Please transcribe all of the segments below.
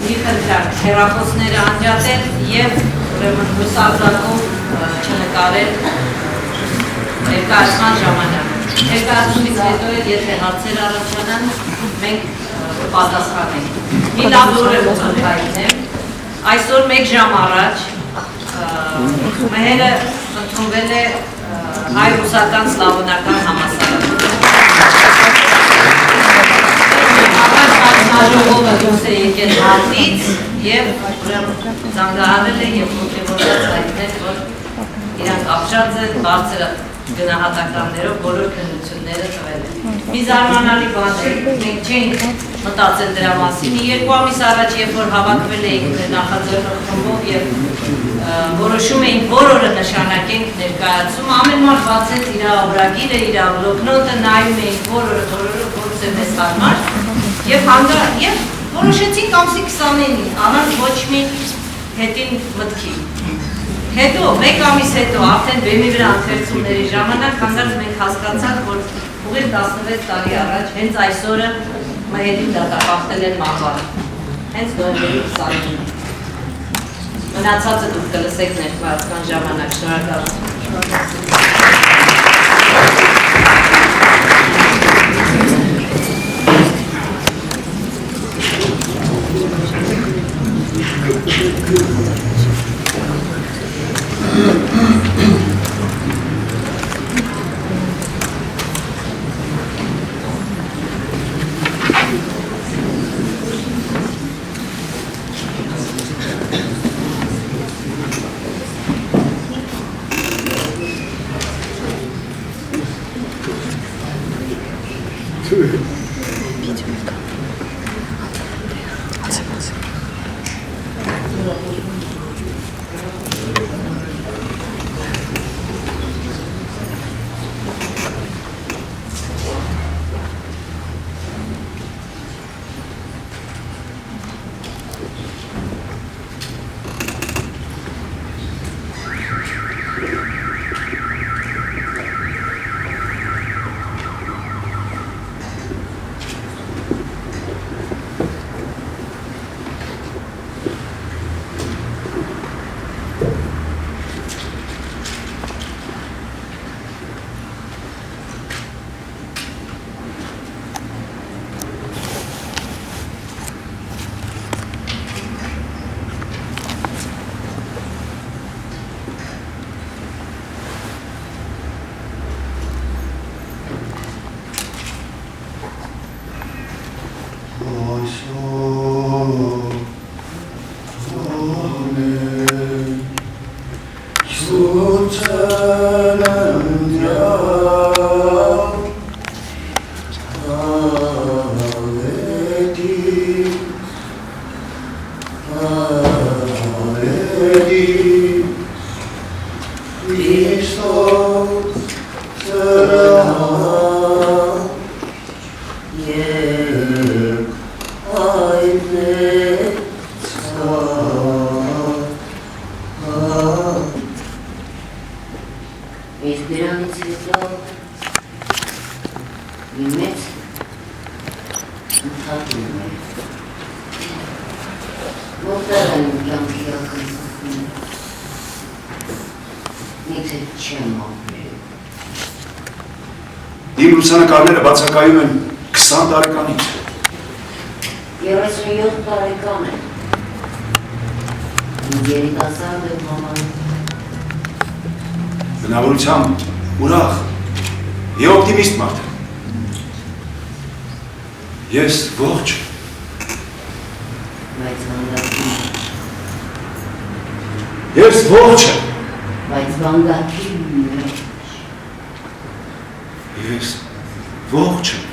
մի խնդրակ հեռախոսները անջատել և հուսարձակում չնկարել ներկայացման ժամանակ։ Ներկայացումից հետո եթե հարցեր առաջանան, մենք պատասխանենք։ Մի լավ օր եմ խնդրում։ Այսօր 1 ժամ առաջ մհերը ընդունվել է հայ-ռուսական սլավոնական համալսարանում։ Ժողովը դուրս է եկել հատից և զանգահարել է և ոգևորված հայտնել, որ իրանք ապշած են բարձր գնահատականներով բոլոր քննությունները տվել են։ Մի զարմանալի բան է, մենք չենք մտածել դրա մասին։ 2 ամիս առաջ, երբ որ հավաքվել էինք նախաձեռնող խմբով և որոշում էինք որ օրը նշանակենք ներկայացում, ամեն մարդ բացեց իր օրագիրը, իր բլոկնոտը, նայում էինք որ օրը որս է մեզ հարմար և որոշեցինք ամսի 29-ին, առանց ոչ մի հետին մտքի։ Հետո, 1 ամիս հետո, արդեն բեմի վրա ընթերցումների ժամանակ, հանդարտ մենք հասկացանք, որ ուղիղ 16 տարի առաջ, հենց այս օրը մհերին դատապարտել են մահվան։ Հենց նոյեմբերի 29-ին։ Մնացածը դուք կլսեք ներկայացման ժամանակ, շնորհակալություն։ Իմ լուսանկարները բացակայում են 20 տարեկանից։ 37 տարեկան է։ Երիտասարդ եմ համարում։ Բնավորությամբ ուրախ և օպտիմիստ մարդ եմ։ Ես ողջ։ Բայց վանգակի։ Ես ողջ եմ։ Բայց վանգակի մեջ։ Ես ողջ եմ։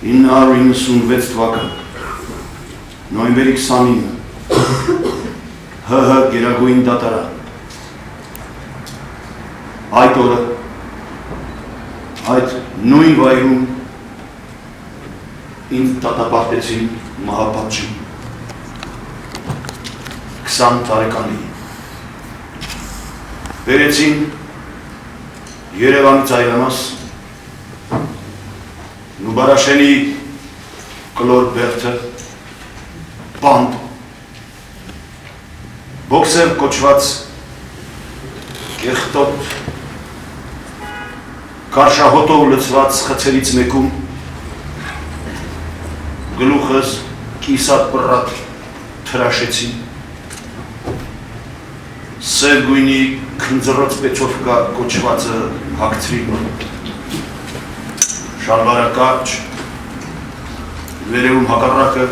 996 թվական նոյեմբերի 29 ՀՀ Գերագույն դատարան այդ օրը այդ նույն վայրում ինձ դատապարտեցին մահապատժի 20 տարեկանի բերեցին Երևանի ծայրամաս Նուբարաշենի կլոր բերդը բանդ բոքսեր կոչված կեղտոտ կարշահոտով լծված խցերից մեկում գլուխս կիսատ պռատ թրաշեցին սև գույնի քնձռոց պեչովկա կոչվածը հագցրի շալվարակաչ վերևում հակառակը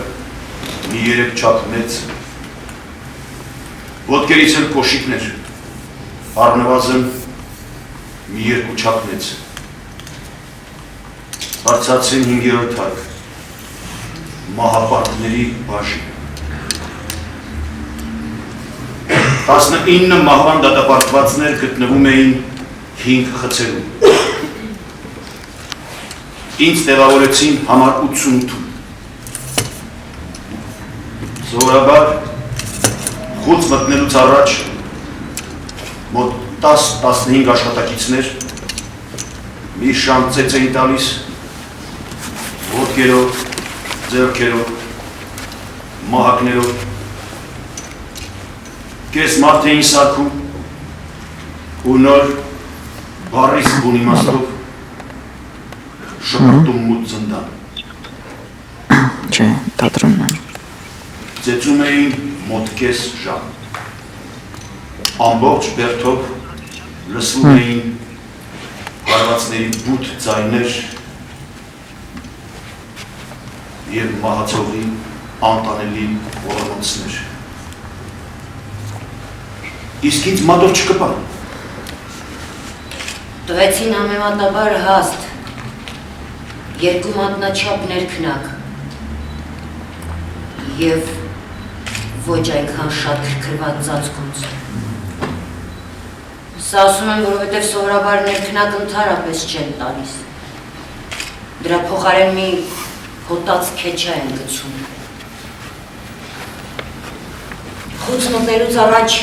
մի 3 չափ մեծ ոտքերից էլ կոշիկներ առնվազն մի 2 չափ մեծ բարձրացրին 5-րդ հատ մահապարտների բաժին 19 մահվան դատապարտվածներ գտնվում էին 5 խցերում ինձ տեղավորեցին համար 88 Սովորաբար խուց մտնելուց առաջ մոտ 10-15 աշխատակիցներ մի շան ծեծ էին տալիս ոտքերով, ձեռքերով, մահակներով կես մարդ էին սարքում ու նոր բարիս բուն իմաստով շպրտում մուտ զնդան Չէ, թատրոնն եմ Ձեծում էին մոտ կես ժամ ամբողջ բերդով լսվում էին հարվածների բութ ձայներ և մահացողի անտանելի ողորմոցներ Իսկ ինձ մատով չկպան Տվեցին ամեմատաբար հաստ 2 մատնաչափ ներքնակ և ոչ այնքան շատ քրքրված ծածկոց Սա ասում եմ, որովհետև սովորաբար ներքնակ ընդհանրապես չեն տալիս Դրա փոխարեն մի հոտած քեչա են գցում Խուց մտնելուց առաջ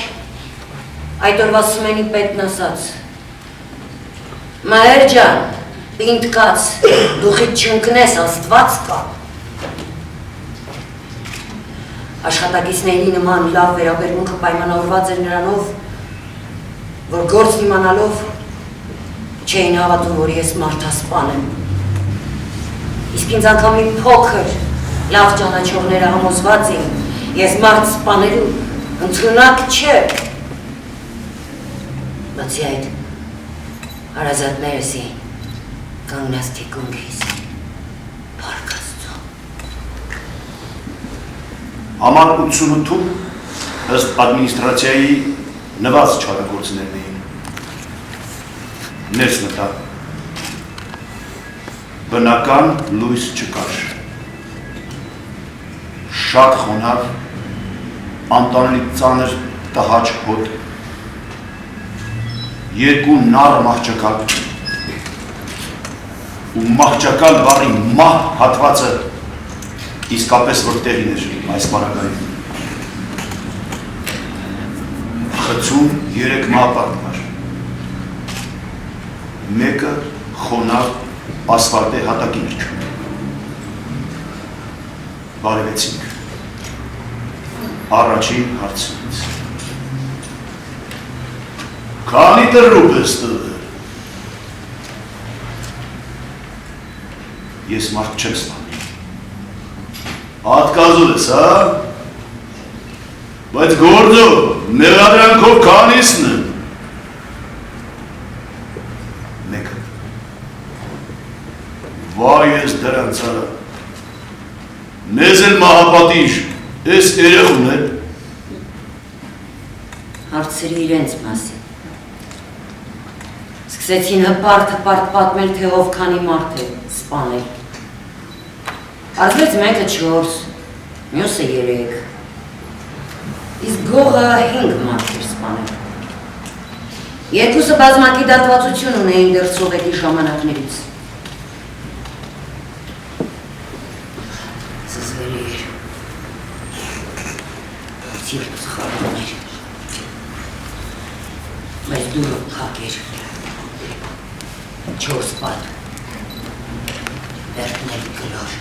այդ օրվա Սմենի պետն ասաց Մահեր ջան, պինդ կաց, դուխիդ չընկնես, աստված կա Աշխատակիցների նման լավ վերաբերմունքը պայմանավորված էր նրանով, որ գործն իմանալով չէին հավատում, որ ես մարդասպան եմ Իսկ ինձ անգամ մի փոքր լավ ճանաչողները համոզված էին, ես մարդ սպանելու ընդունակ չէ Բացի այդ, հարազատներս էին կանգնած թիկունքիս, փառք Աստծո Համար 88-ում ըստ ադմինիստրացիայի նված չարագործներն էին ներս մտա բնական լույս չկար շատ խոնավ անտանելի ծանր տհաճ հոտ 2 նառ մահճակալ ու մահճակալ բառի մահ հատվածը իսկապես որ տեղին էր այս պարագայում խցում 3 մահապարտ կար մեկը խոնավ ասֆալտե հատակի միջում բարևեցինք առաջին հարցնից Քանի տրուպ ես տվել Ես մարդ չեմ սպանել Հատկազում ես, հա? Բայց գործով, մեղադրանքով քանիսն են Մեկը Վայ ես դրանց արա Մեզ էլ մահապատիժ, ես երեխուն է Հարցրի իրենց մասին Սկսեցին հպարտ պատմել, թե ով քանի մարդ է սպանել Արվեց մեկը 4, մյուսը 3, իսկ գողը 5 մարդ էր սպանել։ Երկուսը բազմակի դատվածություն ունեին դեռ սովետի ժամանակներից։ Զզվերի էր, սիրտս խառնում էր, մեզ դուրը փակ էր, 4 պատ, վերդնել գլոր։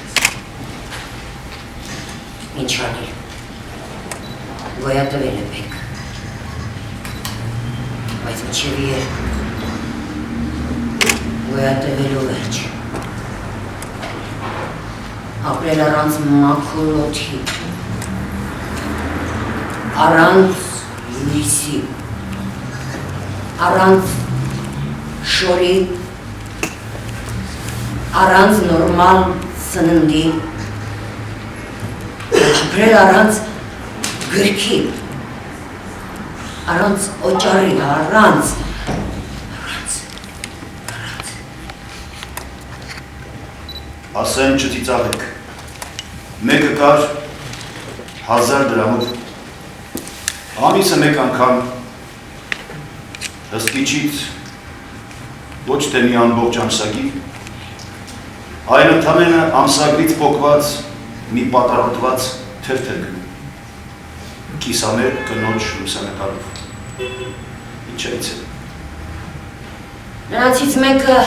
Ինչ անել, գոյատվել է պետք, բայց մինչև երբ գոյատվելու վերջ, ապրել առանց մաքուր օդի, առանց լույսի, առանց շորի, առանց նորմալ սննդի, ապրել առանց գրքի, առանց օճառի, առանց։ Ասեմ չծիծաղեք, մեկը կար 1000 դրամով, ամիսը մեկ անգամ հսկիչից ոչ թե մի ամբողջ ամսագիր, այլ ընդամենը ամսագրից փոքված մի պատարոտված թերթեր գնում, կիսամեր կնոջ լուսանկարով, ինչայից է։ Նրանցից մեկը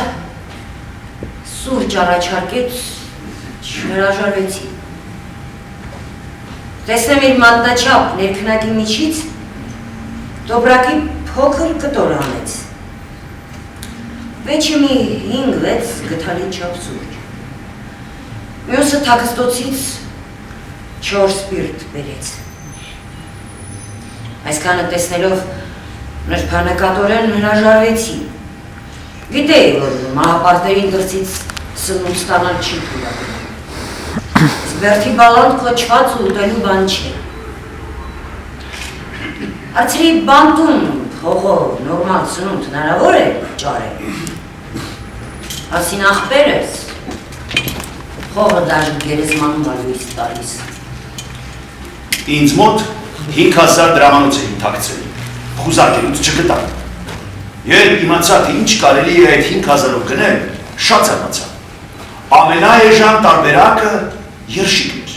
սուրճ առաջարկեց, չհրաժարվեցի։ Տեսնեմ իր մատնաչափ ներքնակի միջից դոբրակի փոքր կտոր անեց։ Վեճը մի 5-6 գթալի չափ սուրճ։ Մյուսը թաքստոցից 4 սպիրտ բերեց։ Այսքանը տեսնելով նրբանակատորեն հրաժարվեցի։ Գիտեի, որ մահապարտերին դրսից սնունդ ստանալ չի թույլատրվում։ Բերդի բալանդ կոչված ու ուտելու բան չէ։ Հարցրի բանտում հողով նորմալ սնունդ հնարավոր է ճարել։ Ասին ախպերս, հողը դաժ գերեզմանում լույս տալիս։ Ինձ մոտ 5000 դրամանոց էին թաքցրել, խուզարկելուց չգտա։ Երբ իմացա, թե ինչ կարելի է այդ 5000-ով գնել, շատ զարմացա։ Ամենաէժան տարբերակը երշիկն էր։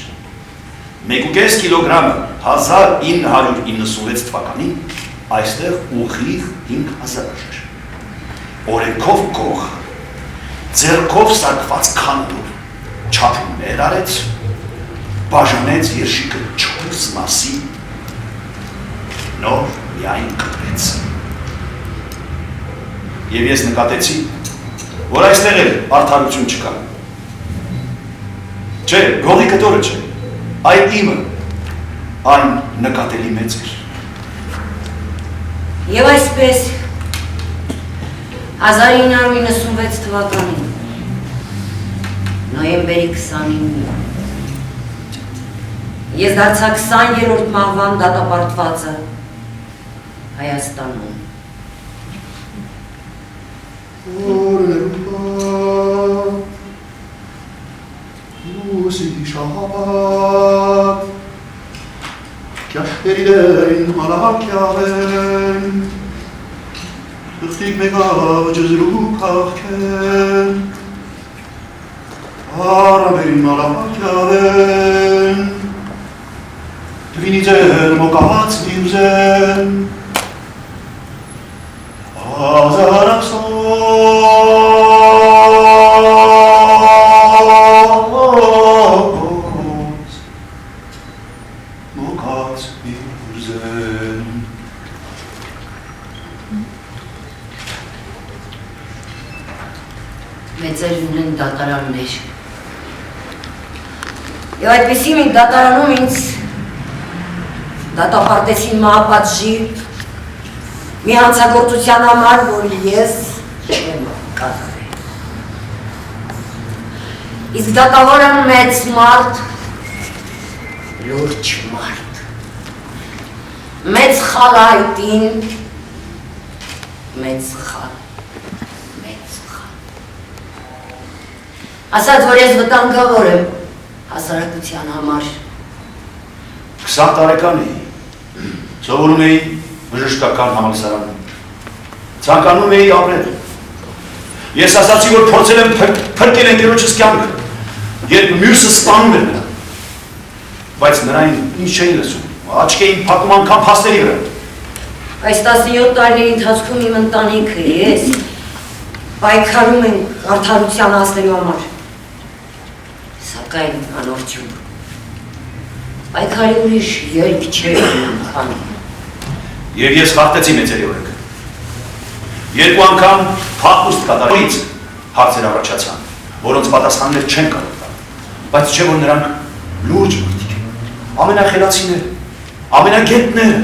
1.5 կիլոգրամը 1996 թվականին այստեղ ուղիղ 5000 էր։ Օրենքով գող, ձեռքով սարքված քանդուր, չափում մեր արեց, բաժանեց երշիկը 4 մասի, նոր միայն կտրեց։ Եվ ես նկատեցի, որ այստեղ էլ արդարություն չկա։ Չէ, գողի կտորը չէ, այլ իմը, այն նկատելի մեծ էր։ Եվ այսպես 1996 թվականին, նոյեմբերի 29-ին, ես դարձա 20-րդ մահվան դատապարտվածը Հայաստանում։ Լուսի շաբաթ, կյաշկերիդեն մալակյավեն, Ըխտիկ մեկավ ջզրու կաղքեն, Արամերին մալակյավեն, Դվինիձեն մոկահաց միուզեն, Ազարաքսոս, մոկահաց միուզեն, Մեծերն ունեն դատարաններ։ Եվ այդպիսի մի դատարանում ինձ դատապարտեցին մահապատժի մի հանցագործության համար, որ ես չեմ կատարել։ Իսկ դատավորը մեծ մարդ, լուրջ մարդ, մեծ խալայտին, մեծ խալ, մեծ խալ։ Ասաց, որ ես վտանգավոր եմ, Հասարակության համար 20 տարեկան էի, սովորում էի բժշկական համալսարանում, ցանկանում էի ապրել։ Ես ասացի, որ փորձել եմ փրկել ընկերոջս կյանքը, երբ մյուսը սպանում էր նրան, բայց նրան ինչ չէի լսում, աչք էին փակում անգամ փաստերի վրա։ Այս 17 տարիների ընթացքում իմ ընտանիքը ես պայքարում ենք արդարության հասնելու համար, սակայն անօրություն։ Պայքարի ուրիշ ելք չէր անգամ։ Եվ ես խախտեցի մեծերի օրենքը։ Երկու անգամ փախուստ կատարից հարցեր առաջացան, որոնց պատասխաններ չեն կարող տալ, բայց չէ որ նրանք լուրջ մարդիկ են, ամենախելացիները, ամենագետները։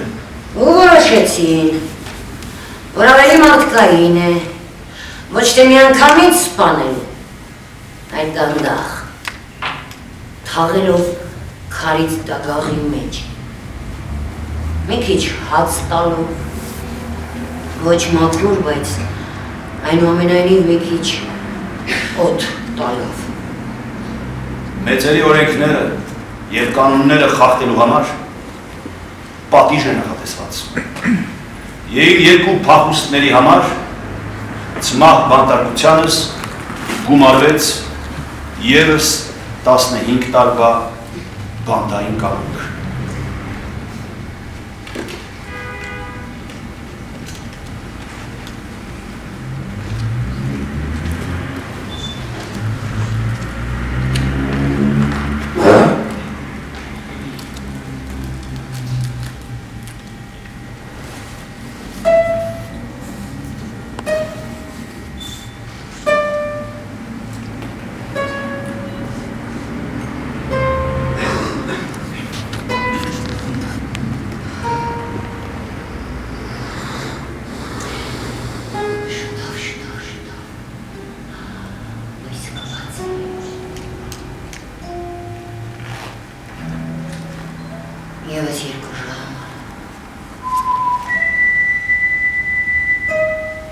Ու որոշեցին, որ ավելի մարդկային է, ոչ թե միանգամից սպանել, այլ դանդաղ, թաղելով քարից դագաղի մեջ, մի քիչ հաց տալով, ոչ մաքուր, բայց այնուամենայնիվ մի քիչ օդ տալով։ Մեծերի օրենքները և կանոնները խախտելու համար պատիժ է նախատեսված։ Եին երկու փախուստների համար ցմահ բանտարկությանս գումարվեց ևս 15 տարվա բանտային կալանք։ Եվս երկու ժամ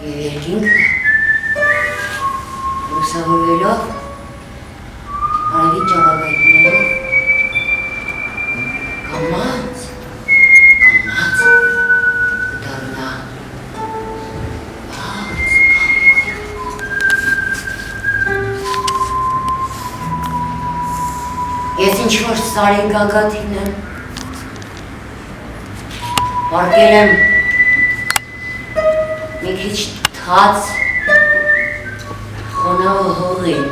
և երկինքը լուսավորվելով արևի ճաղագայթներով կամած կդառնա բաց Ես ինչ-որ սարին գագաթին եմ Պարկել եմ մի քիչ թաց խոնավ հողին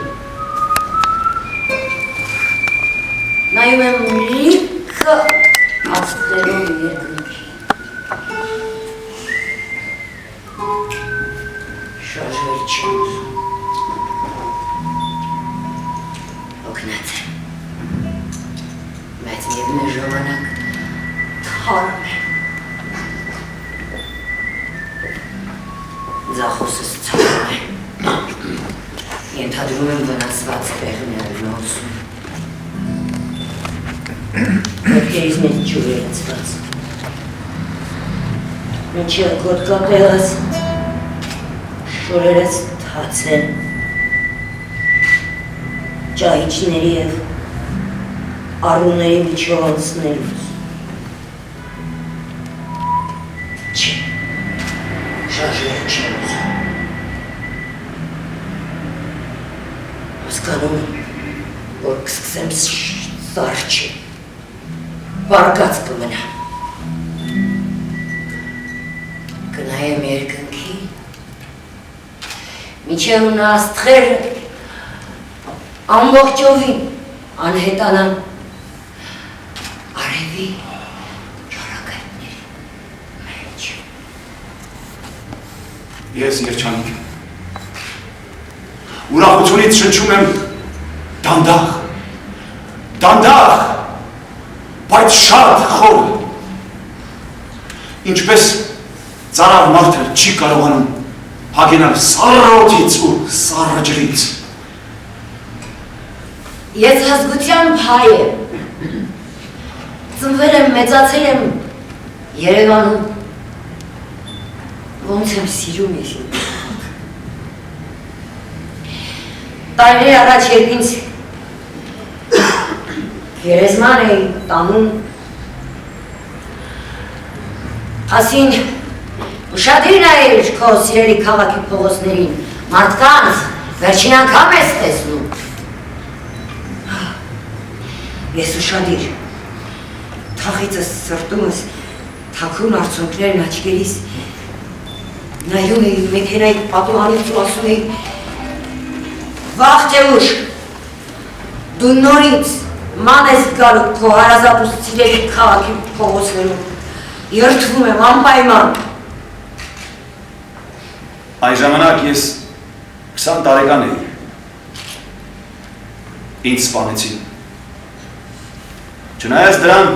նայում եմ լիքը աստղերով երկնքի շարժվել չեմ ուզում օգնած եմ բայց միևնույն ժամանակ թարմ եմ Ձախոսս ցավում է, ենթադրում եմ վնասված տեղներ նոսում, պետքերից մեծ ջուր է լծված, մինչև գոտկատեղս շորերս թաց են, ճահիճների և առուների միջով անցնելուց, չէ, շարժվել չեմ Հասկանում եմ, որ կսկսեմ սարչի, վարգած կմնա Կնայեմ երկնքի, միջև նա աստղերը ամբողջովին անհետանան արևի ճառագայթների մեջ Ես երջանիկ եմ Ուրախությունից շնչում եմ դանդաղ, բայց շատ խոր Ինչպես ծարավ մարդը չի կարողանում հագենալ սառը օդից ու սառը ջրից Ես հազգությամբ հայ եմ Ծնվել եմ, մեծացել եմ Երևանում Ոնց եմ սիրում ես իմ Տարիներ առաջ երբ ինձ Գերեզման էի տանում, ասին ուշադիր նայիր քո սիրելի քաղաքի փողոցներին, մարդկանց վերջին անգամ ես տեսնում։ Ես ուշադիր, թախիցս սրտումս, թաքուն արցունքներն աչքերիս, նայում էի մեքենայի պատուհանից ու ասում էի, վաղ թե ուշ, դու նորից ման ես գալու քո հարազատ ու սիրելի քաղաքի փողոցներում, երդվում եմ անպայման։ Այն ժամանակ ես 20 տարեկան էի, ինձ սպանեցին։ Չնայած դրան,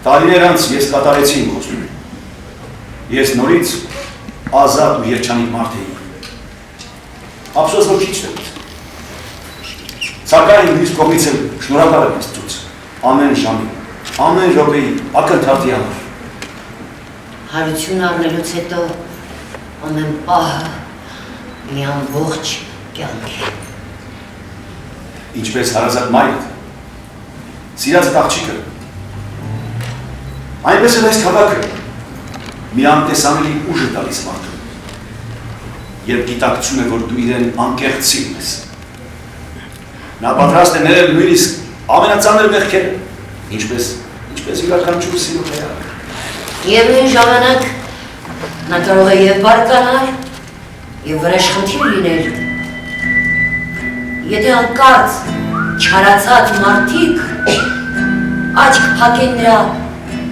տարիներ անց ես կատարեցի իմ խոստումը։ Ես նորից ազատ ու երջանիկ մարդ էի։ Ափսոս որ քիչ տվեց։ Սակայն ինձ կողմից էլ շնորհակալ եմ Աստծուց, ամեն ժամի, ամեն րոպեի, ակնթարթի համար։ Հարություն առնելուց հետո ամեն պահը մի ամբողջ կյանք է։ Ինչպես հարազատ մայրդ, սիրածդ աղջիկը, այնպես էլ այս քաղաքը մի անտեսանելի ուժ է տալիս մարդուն, երբ գիտակցում է, որ դու իրեն անկեղծ սիրում ես։ Նա պատրաստ է ներել նույնիսկ ամենածանր մեղքերը, ինչպես յուրաքանչյուր սիրո հայրը։ Եվ նույն ժամանակ նա կարող է և բարկանալ, և վրեժխնդիր լինել։ Եթե հանկարծ չարացած մարդիկ աչք փակեն նրա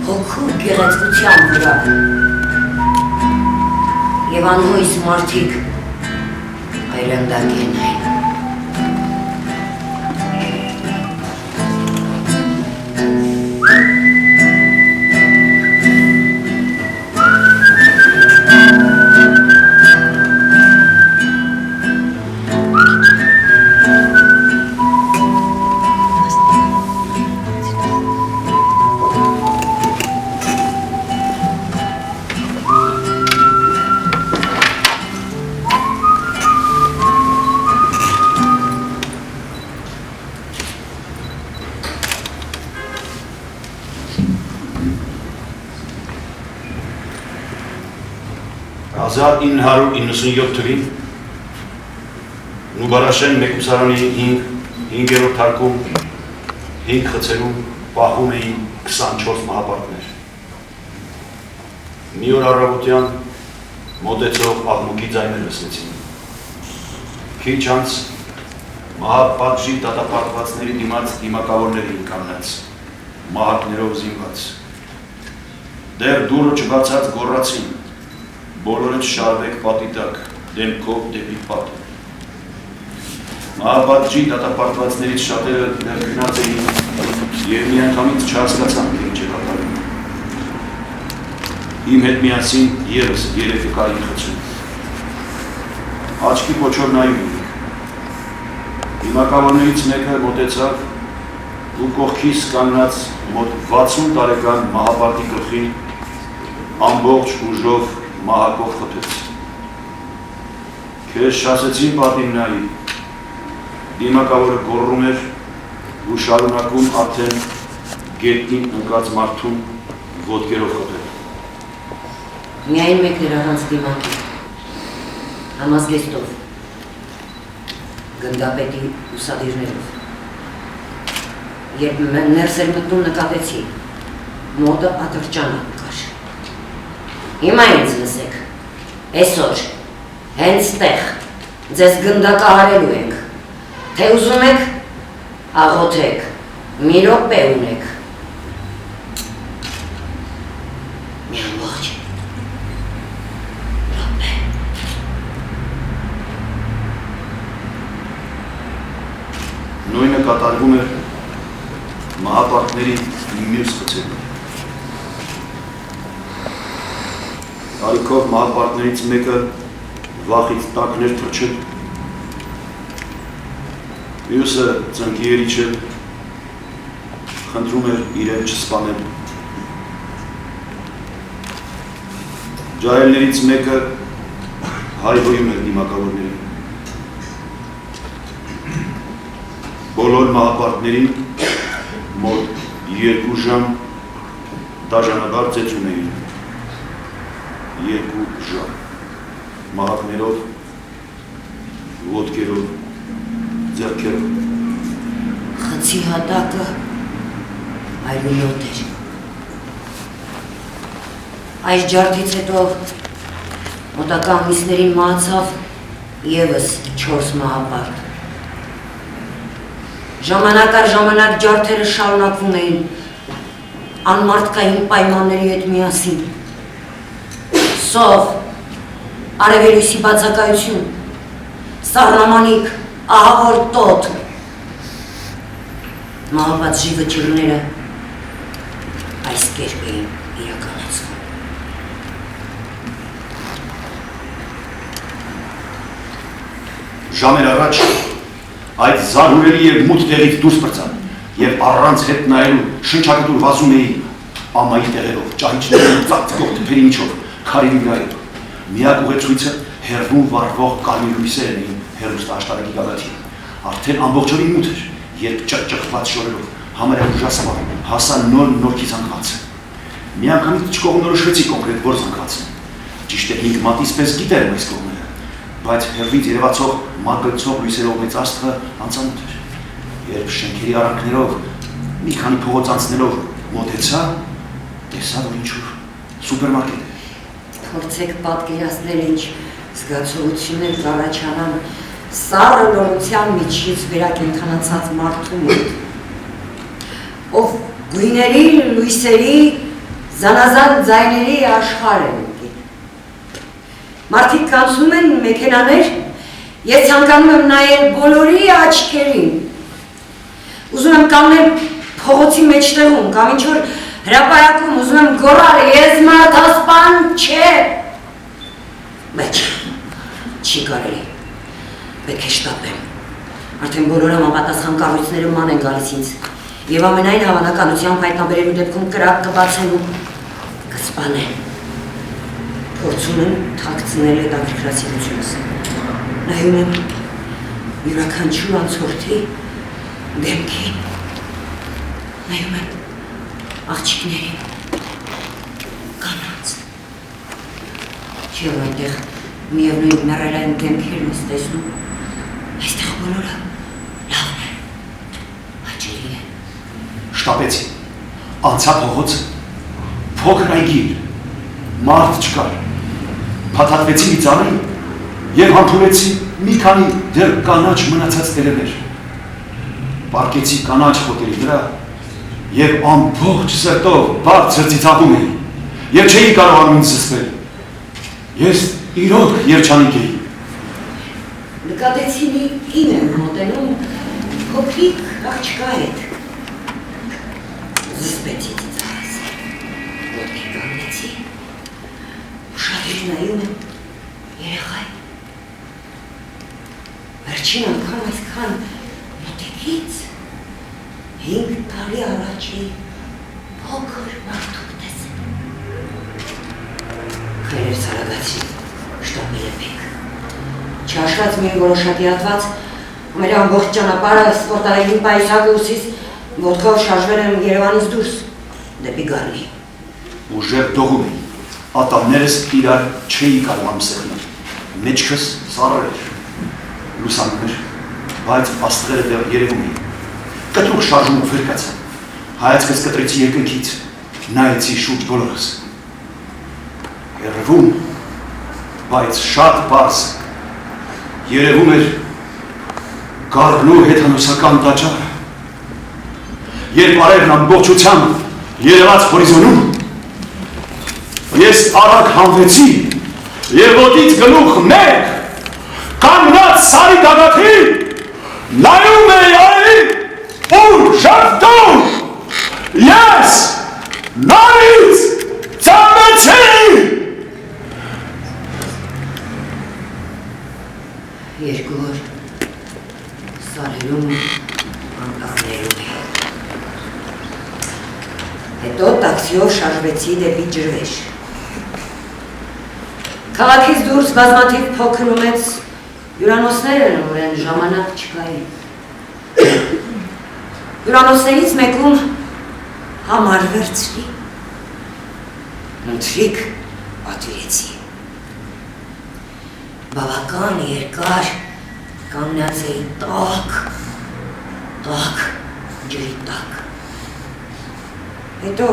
հոգու գեղեցկության վրա, և անհույս մարդիկ այրանդակեն այն։ Հազար 997 թվին Նուբարաշեն մեկուսարանի 5-րդ թարկում 5 խցերում պահում էին 24 մահապարտներ։ Մի օր առավոտյան մոտեցող աղմուկի ձայներ լսվեցին։ Քիչ անց մահապատժի դատապարտվածների դիմաց դիմակավորներին կանգնած, մահակներով զինված։ Դեռ դուռը չբացած գոռացին. բոլորդ շարվեք պատի տակ, դեմքով դեպի պատը։ Մահապատժի դատապարտվածներից շատերը ներքնած էին և միանգամից չհասկացան, թե ինչ է կատարվում։ Իմ հետ միասին ևս 3 կային խցում։ Աչքի պոչով նայում էինք։ Դիմակավորներից մեկը մոտեցավ ու կողքիս կանգնած մոտ 60 տարեկան մահապարտի գլխին ամբողջ ուժով մահակով խփեց։ Քեզ շասեցին պատին նայի, դիմակավորը գոռում էր ու շարունակում արդեն գետնին ընկած մարդուն ոտքերով խփել։ Միայն մեկն էր առանց դիմակի, համազգեստով, գնդապետի ուսադիրներով։ Երբ ներս էր մտնում նկատեցի, մոտը ատրճանակ կար։ Հիմա ինձ լսեք, այսօր, հենց տեղ, ձեզ գնդակահարելու ենք, թե ուզում եք, աղոթեք, մի րոպե ունեք։ Մի ամբողջ րոպե։ Նույնը կատարվում էր մահապարտների մյուս խցերում։ Տարիքով մահապարտներից մեկը վախից տակներ թռչել, մյուսը ծնկի էր իջել, խնդրում էր իրեն չսպանել։ Ջահելներից մեկը հայհոյում էր դիմակավորներին։ Բոլոր մահապարտներին 2 ժամ դաժանաբար ծեծում էին, 2 ժամ, մահակներով, ոտքերով, ձեռքերով։ Խցի հատակը այլունոտ էր։ Այս ջարդից հետո մոտակա ամիսներին մահացավ ևս 4 մահապարտ։ Ժամանակ առ ժամանակ ջարդերը շարունակվում էին անմարդկային պայմանների հետ միասին։ Սով, արևելույսի բացակայություն, սառնամանիք, ահավոր տոտ, մահապատ ժիվճիրները այս կերպ էին իրականացվում։ Ժամեր առաջ այդ զարհուրելի և մութ տեղից դուրս պրծան և առանց հետ նայելու շնչակտուր վազում էի ամայի տեղերով, ճահիճներով, ծաղծկող թփերի միջով, քարերի վրայով։ Միակ ուղեցույցը հեռվում վառվող կարմիր լույսերն էին հեռուստաաշտարակի գագաթին։ Արդեն ամբողջովին մութ էր, երբ ճղճղված շորերով համարյա ուժասպառ հասա նոր-նորքի զանգվածը։ Մի անգամից չկողմնորոշվեցի կոնկրետ որ զանգվածն է։ Ճիշտ է 5 մատից պես գիտեր այս կողմերը, բայց հեռվից երևացող մագլցող լույսերով մեծ աստղը անծանոթ էր։ Երբ շենքերի արանքներով մի քանի փողոց անցնելով մոտեցա, տեսա որ ինչ-որ սուպերմարկետ է։ Փորձեք պատկերացնել ինչ զգացողություններ կառաջանան սառը լորության միջից վերակենդանացած մարդու մոտ, ով գույների, լույսերի, զանազան ձայների աշխարհ է ունկել։ Մարդիկ կանցնում են մեքենաներ, ես ցանկանում եմ նայել բոլորի աչքերին։ Ուզում եմ կանգնել փողոցի մեջտեղում կամ ինչ-որ հրապարակում, ուզում եմ գոռալ, ես մարդասպան չեմ։ Բայց չի կարելի, պետք է շտապեմ։ Արդեն բոլոր համապատասխան կառույցները ման են գալիս ինձ և ամենայն հավանականությամբ հայտնաբերելու դեպքում կրակ կբացեն ու կսպանեն։ Փորձում եմ թաքցնել հետաքրքրասիրությունս։ Նայում եմ յուրաքանչյուր անցորդի դեմքին, նայում եմ աղջիկներին, կանանց։ Չի որ այնտեղ միևնույն մեռելային դեմքերն ես տեսնում, այստեղ բոլորը լավն են, հաճելի են։ Շտապեցի, անցա փողոցը, փոքր այգի էր, մարդ չկար, փաթաթվեցի մի ծառի և համբուրեցի մի քանի դեռ կանաչ մնացած տերևներ։ Պառկեցի կանաչ խոտերի վրա և ամբողջ սրտով բարձր ծիծաղում էի և չէի կարողանում ինձ զսպել։ Ես իրոք երջանիկ էի։ Նկատեցի մի կին եմ մոտենում փոքրիկ աղջկա հետ։ Զսպեցի ծիծաղս, ոտքի կանգնեցի, ուշադիր նայում եմ երեխա է։ Վերջին անգամ այսքան մոտիկից 5 տարի առաջ էի փոքր մարդուկ տեսել։ Քայլեր սարագացի, շտապել եմ մեկ։ Չհաշված մի որոշակի հատված, մեր ամբողջ ճանապարհը սպորտարային պայուսակը ուսիս ոտքով շարժվել եմ Երևանից դուրս, դեպի Գառնի։ Ուժեղ դողում էի, ատամներս իրար չէի կարողանում սեղմել, մեջքս սառը էր, լուսամուտ էր, բայց աստղերը դեռ երևում էին։ Կտրուկ շարժումով վեր կացա, հայացքս կտրեցի երկնքից, նայեցի շուրջ բոլորս։ Երևում, բայց շատ պարզ, երևում էր Գառնու հեթանոսական տաճարը։ Երբ արևն ամբողջությամբ երևաց հորիզոնում, ես արագ հանվեցի և ոտից գլուխ մեկ կանգնած սարի գագաթին նայում էի արևին ու ժպտում, ես նորից ծնվեցի։ Երկու օր սարերում անկախներում էի։ Հետո տաքսիով շարժվեցի դեպի Ջրվեժ։ Քաղաքից դուրս բազմաթիվ փոքր ու մեծ հյուրանոցներ են, որ են ժամանակ չկային։ Հյուրանոցներից մեկում վերցրի, ընթրիք պատվիրեցի։ Բավական երկար կանգնած էի տաք ջրի տակ։ Հետո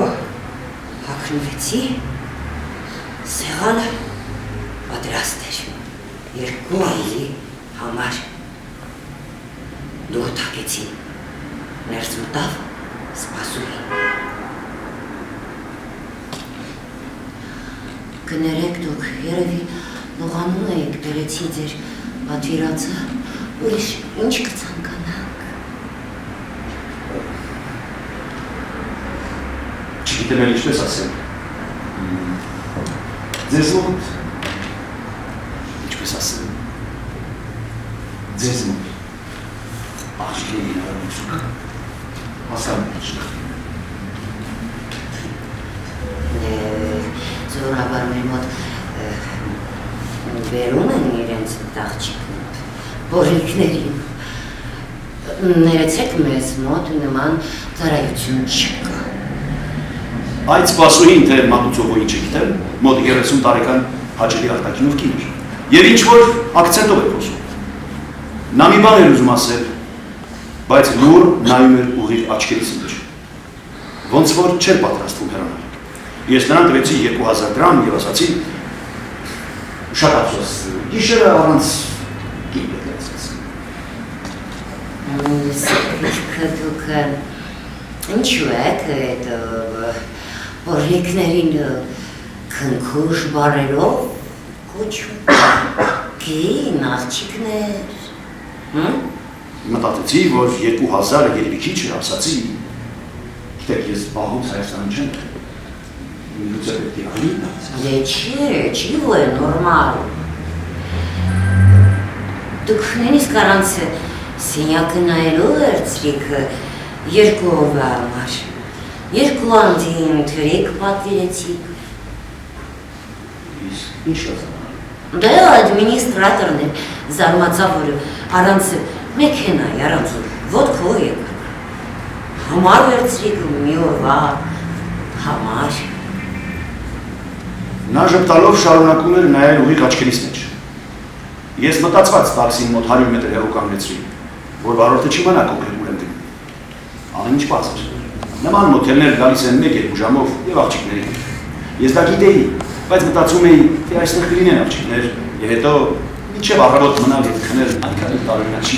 հագնվեցի, սեղանը պատրաստ էր, երկու այլի համար։ Դուռը թակեցի, ներս մտավ սպասուհին։ Կներեք դուք, երևի լողանում եք, բերեցի ձեր պատվիրածը, ուրիշ ինչ կցանկանաք։ Չգիտեմ էլ ինչպես ասեմ։ Ձեզ մոտ ինչպես ասեմ։ Ձեզ մոտ աղջիկների հնարավորություն հասարում Զորաբար մեր մոտ վերում են իրենց աղջիկներ, բորիկներին։ Ներեցեք մեզ մոտ նման ծառայություն չկա։ Այդ սպասուհին թե մատուցողը ինչ է գիտեմ, մոտ 30 տարեկան հաճելի արտաքինով կին էր։ Եվ ինչ-որ ակցենտով է խոսում։ Նա մի բան էր ուզում ասել, բայց լուր նայում էր ուղիղ աչքերից մեջ։ Ոնց որ չէր պատրաստվում հեռանալ։ Ես նրան տվեցի 2000 դրամ և ասացի, շատ ափսոս, գիշերը առանց կին պետք է ասացի։ Դուք ինչու եք այդ բորիկներին քնքուշ բարերով կոչում, կին աղջիկներ։ Մտածեցի, որ 2000-ը երևի քիչ է, ասացի, գիտեք, ես բահուց Հայաստանում չեմ Միլուցը պետք է անի։ Դե չի ու է նորմալ։ Դուք նույնիսկ առանց սենյակը նայելու վերցրիք երկու օրվա համար։ Երկու անդին թրեք պատվիրեցիք։ Իսկ ինչ կազանալ։ Դե ադմինիստրատորն է զարմացավ, որ առանց մեքենայի, առանց ոտքով եկան։ Համար վերցրիք մի օրվա համար։ Նա ժպտալով շարունակում էր նայել ուղիղ աչքերիս մեջ։ Ես մտածված տաքսին մոտ 100 մետր հեռու կանգնեցրի, որ վարորդը չիմանա կոնկրետ ուր եմ դնում։ Ամեն ինչ բաց էր։ Նման մոթելներ գալիս են 1-2 ժամով և աղջիկների։ Ես դա գիտեի, բայց մտածում էի, թե այստեղ կլինեն աղջիկներ, և հետո մինչև առավոտ մնալ և քնել այնքանի տարօրինակ չի։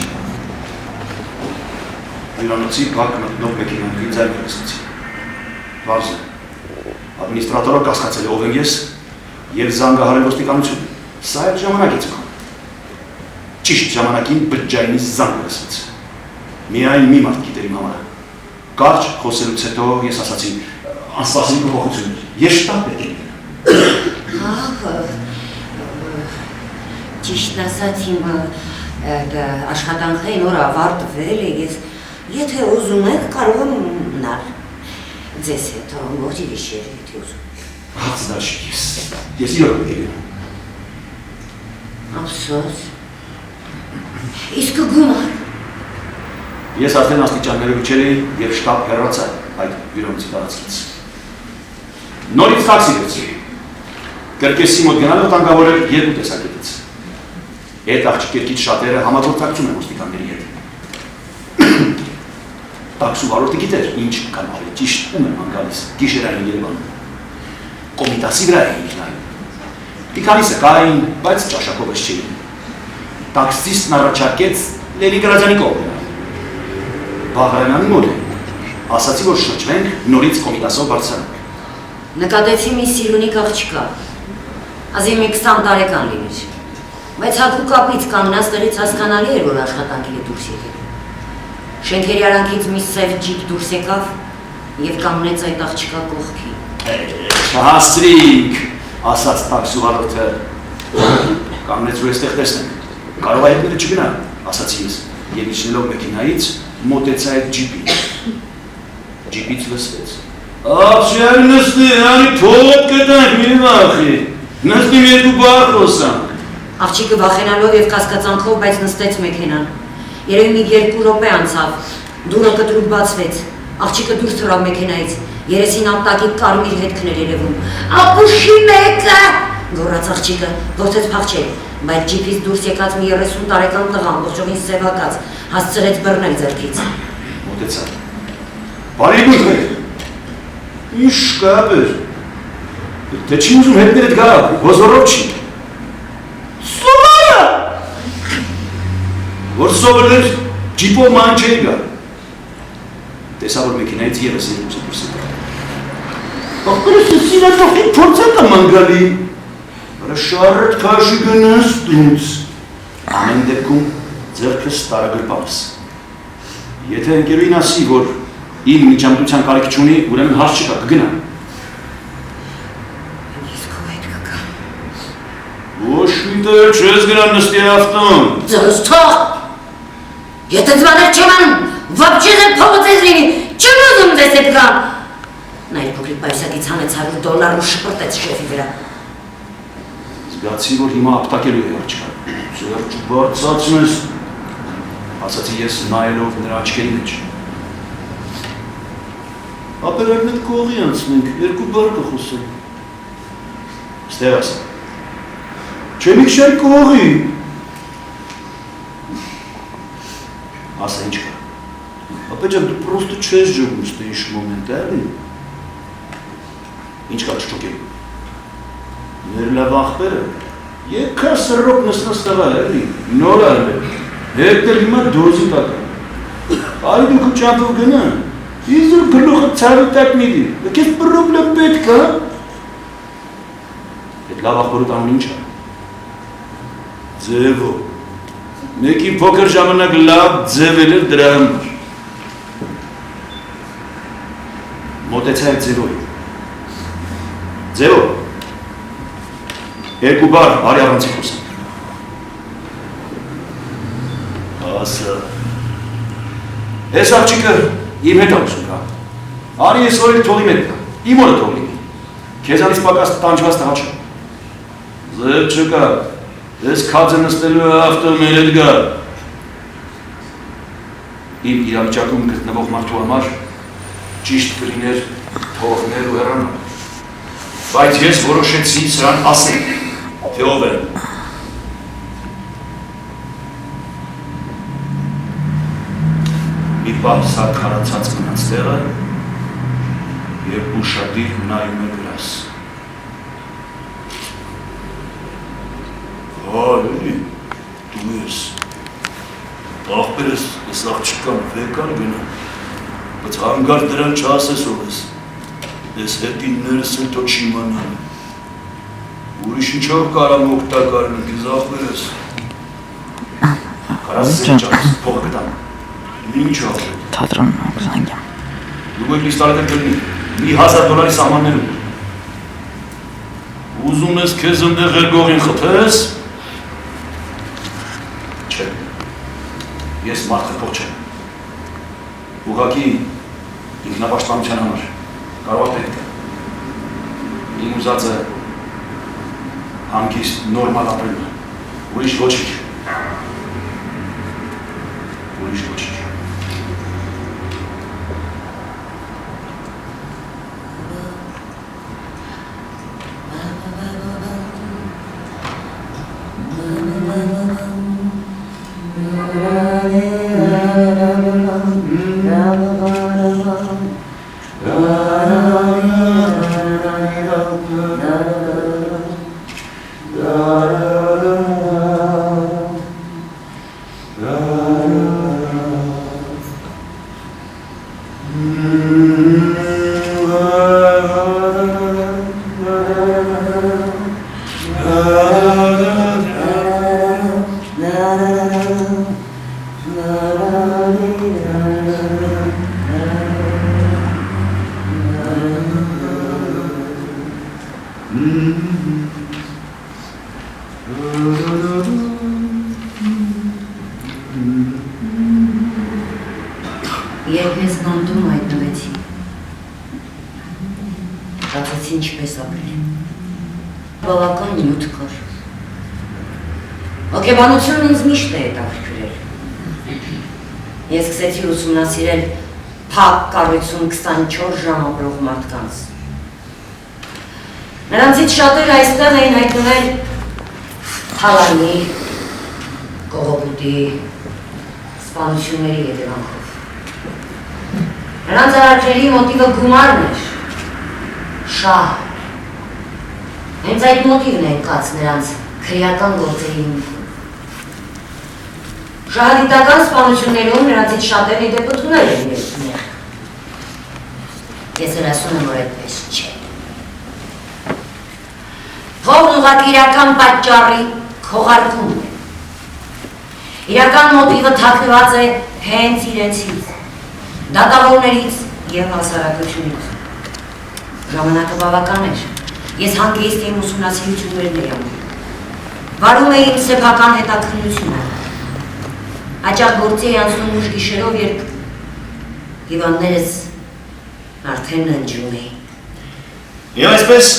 Հյուրանոցի բակ մտնող մեքենաների ձայնը լսեցի։ Պարզ է։ Ադմինիստրատորը կասկածել է ով եմ ես և զանգահարել ոստիկանությունը։ Սա այդ ժամանակից կան։ Ճիշտ ժամանակին բջջայինից զանգ լսեց։ Միայն մի մարդ գիտեր իմ համարը։ Կարճ խոսելուց հետո ես ասացի անսպասելի փոփոխություն։ Ես շտապ պետք է Ճիշտ ասած իմ աշխատանքային օրը ավարտվել է, եթե ուզում եք կարող եմ մնալ։ Ձեզ հետ ողջ գիշերը եթե ուզում։ Հաց դաշ ես իրոք պետք է գնամ։ Ափսոս։ Իսկ գումար։ Ես արդեն աստիճանները վիճել էի և շտապ հեռացա այդ հյուրանոցի տարածքից։ Նորից տաքսի վերցրի։ Կրկեսի մոտ գնալով տանգավորել երկու տեսակետից։ Այդ աղջիկերքից շատերը համագործակցում են ոստիկանների հետ։ Տաքսու վարորդը գիտեր ինչ կան արել, ճիշտ ում եմ անգալիս, գիշերային Երևանում։ Կոմիտասի վրա էին նայում։ Տիքանիսը կային, բայց ճաշակով ես չէին։ Տաքսիստն առաջարկեց Լենինգրադյանի կողմը։ Բաղարյանանի մոտ է։ Ասացի, որ շրջվենք նորից Կոմիտասով բարձրանանք։ Նկատեցի մի սիրունիկ աղջկա, ազիվ մի 20 տարեկան լիներ, բայց հագու կապից կանգնած տեղից հասկանալի էր, որ աշխատանքի է դուրս եկել։ Շենքերի արանքից մի սև ջիպ դուրս եկավ և կանգնեց այդ աղջկա կողքին։ Չհասցրիք, ասաց տաքսու վարորդը։ Կանգնեց, որ այստեղ տեսնենք։ Կարող է հետները չգնա, ասացի ես, և իջնելով մեքենայից մոտեցա այդ ջիպին։ Ջիպից լսվեց. Աղջիկ նստի, անի փոտ կտանք մի վախի, նստի մի երկու բառ խոսանք։ Աղջիկը վախենալով և կասկածանքով, բայց նստեց մեքենան։ Երևի մի 2 րոպե անցավ, դուռը կտրուկ բացվեց, Աղջիկը դուրս թռավ մեքենայից, երեսին անտակի կարմիր հետքներ երևում։ Ապուշի մեկը, գոռաց աղջիկը, փորձեց փախչել, բայց ջիփից դուրս եկած մի 30 տարեկան տղա ամբողջովին սևակած, հասցրեց բռնել ձեռքից։ Մոտեցա։ Բարի գույր։ Ինչ կապ էր։ Դե չի ուզում հետներդ գա, հոզորով չի։ Սովարը։ Որ սովորներ ջիպով ման չէի գա։ Տեսա, որ մեքենայից ևս երկուսը դուրս եկա։ Ախպերս սիրածախի փորձատ եմ անգալի։ Վրա շարըտ կաշի գնաս դունց։ Ամեն դեպքում ձերքս տարագրպապս։ Եթե ընկերուին ասի, որ իմ միջամտության կարիք չունի, ուրեմն հարց չկա, կգնա։ Ես քո հետ կգա։ Ոչ մի տեղ չես գնա նստի ավտոն։ Ձեզ թող։ Եթե ձմաներ չեմ անում, վապչե ձեր փողոց ես լինի, չեմ ուզում ձեզ հետ գամ։ Նա իր փոքրիկ պայուսակից հանեց $100 ու շպրտեց շեֆի վրա։ Զգացի, որ հիմա ապտակելու է աղջկա։ Ձերք բարձացնես, ասացի ես նայելով նրա աչքերի մեջ։ Ապերակն էդ կողի անցնենք, երկու բար կխոսենք։ Ստեղ ասա։ Չեմիք շայ կողի։ Ասա ինչ կա։ Ապեջան, դու պրոստը չես ջոգում ստե ինչ մոմենտ, էլի։ Ինչ կա չճոգելու։ Մեր լավ աղբերը, եկա սրոք նստնս տղա, էլի, նոր արվել, հետեր հիմա դոզի տակա։ Այ դու քո ճամպով գնա, իզուր գլուխը ցավի տակ մի դի, քեզ պրոբլեմ պետք է։ Այդ լավ աղբորուտ անուն ինչ է։ Ձևո։ Մեկի փոքր ժամանակ լավ ձևել էր դրա համար։ Մոտեցա այդ ձևոյի։ Ձևո։ Երկու բար արի առանցի խոսանք։ Ասա։ Ես աղջիկը իմ հետ ամսում կա։ Արի ես օրել թողի մետ կա, իմ օրը թող լինի։ Քեզանից պակաս տանջված տղա չեմ։ Ձև չկա, ես քաձը նստելու է ավտո մեր հետ գա։ Իմ իրավիճակում գտնվող մարդու համար ճիշտ կլիներ թողնել ու հեռանալ։ Բայց ես որոշեցի սրան ասել, թե ով եմ։ Մի պահ սա քարացած մնաց տեղը և ուշադիր նայում է գրաս։ Հալի, դու ես, աղբերս ես աղջիկան վեկան գնա, բայց հանգար դրան չասես ով ես, ես հետիններս էլ թո չիմանան, ուրիշ ինչով կարամ օգտակարն ես աղբերս, կարաս սեն չաս, փողը գտամ, ինչ աղբեր, թատրոն ոգզանգյամ, դու եք լիստարետը կլնի, մի $1000 սահմաններում, ուզում ես քեզ ընդեղ եղողին խփես, չէ, ես մարդ խփող չեմ, ուղղակի ինքնապաշտպանության համար, կարող պետք է, իմ ուզածը հանգիստ նորմալ ապրելն է, ուրիշ ոչինչ, ուրիշ ոչինչ։ Երբ ես բանդում հայտնվեցի, հացեցի ինչպես ապրել, բավական նյութ կար, հոգեբանությունն ինձ միշտ է հետաքրքրել, ես սկսեցի ուսումնասիրել փակ կառույցում 24 ժամ ապրող մարդկանց։ Նրանցից շատերը այստեղ էին հայտնվել թալանի, կողոպուտի, սպանությունների հետևանքով։ Նրանց արարքների մոտիվը գումարն էր, շահ։ Հենց այդ մոտիվն է կաց նրանց քրեական գործերի հիմքում։ Շահադիտական սպանություններում նրանցից շատերն ի դեպ ընդունել են իրենցուներ։ Ես էլ ասում եմ, որ այդպես չէ։ Փողն ուղղակի իրական պատճառի քողարկումն է։ Իրական մոտիվը թաքնված է հենց իրենցից, դատավորներից և հասարակությունից։ Ժամանակը բավական էր։ Ես հանգիստ իմ ուսումնասիրություններն էի անում։ Վարում էի իմ սեփական հետաքննությունը։ Հաճախ գործի էի անցնում ուշ գիշերով, երբ հիվանդներս արդեն ննջում էին։ Եվ այսպես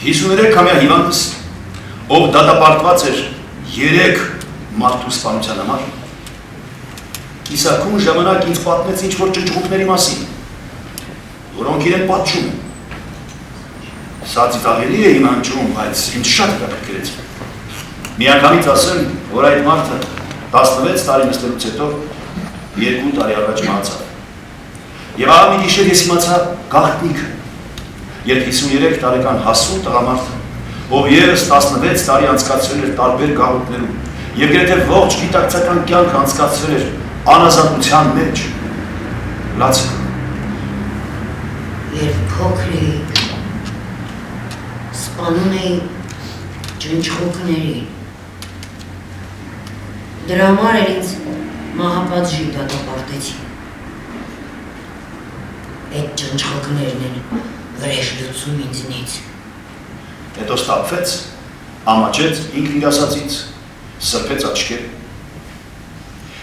53-ամյա հիվանդս, ով դատապարտված էր 3 մարդու սպանության համար, կիսակուն ժամանակ ինձ պատմեց ինչ-որ ճնճղուկների մասին, որոնք իրեն պատժում են։ Սա ծիծաղելի է իմ անջում, բայց ինձ շատ հետաքրքրեց։ Մի անգամից ասեմ, որ այդ մարդը 16 տարի նստելուց հետո 2 տարի առաջ մահացավ։ Եվ ահա մի գիշեր ես իմացա գաղտնիքը, երբ 53 տարեկան հասուն տղամարդը, ով ևս 16 տարի անցկացրել էր տարբեր գաղութներում և գրեթե ողջ գիտակցական կյանք անցկացրել էր անազատության մեջ, լացը։ Երբ փոքր էի, սպանում էի ճնճղուկներին։ Դրա համար էր ինձ մահապատժի դատապարտեցին։ Այդ ճնճղուկներն են վրեժ լուծում ինձնից։ Հետո ստապվեց, ամաչեց ինքն իր ասածից, սրբեց աչքերը։